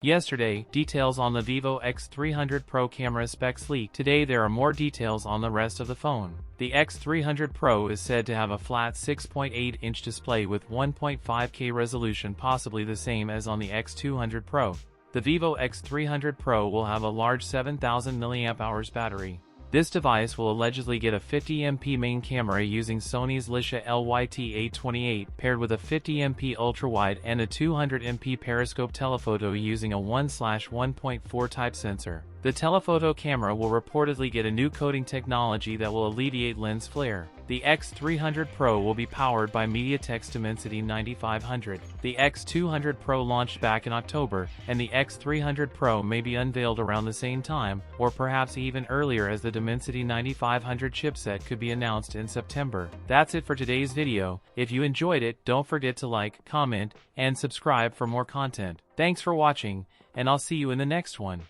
Yesterday, details on the Vivo X300 Pro camera specs leaked. Today there are more details on the rest of the phone. The X300 Pro is said to have a flat 6.8-inch display with 1.5K resolution, possibly the same as on the X200 Pro. The Vivo X300 Pro will have a large 7000 mAh battery. This device will allegedly get a 50MP main camera using Sony's Leica LYT-828 paired with a 50MP ultrawide and a 200MP periscope telephoto using a 1/1.4 type sensor. The telephoto camera will reportedly get a new coating technology that will alleviate lens flare. The X300 Pro will be powered by MediaTek's Dimensity 9500. The X200 Pro launched back in October, and the X300 Pro may be unveiled around the same time, or perhaps even earlier, as the Dimensity 9500 chipset could be announced in September. That's it for today's video. If you enjoyed it, don't forget to like, comment, and subscribe for more content. Thanks for watching, and I'll see you in the next one.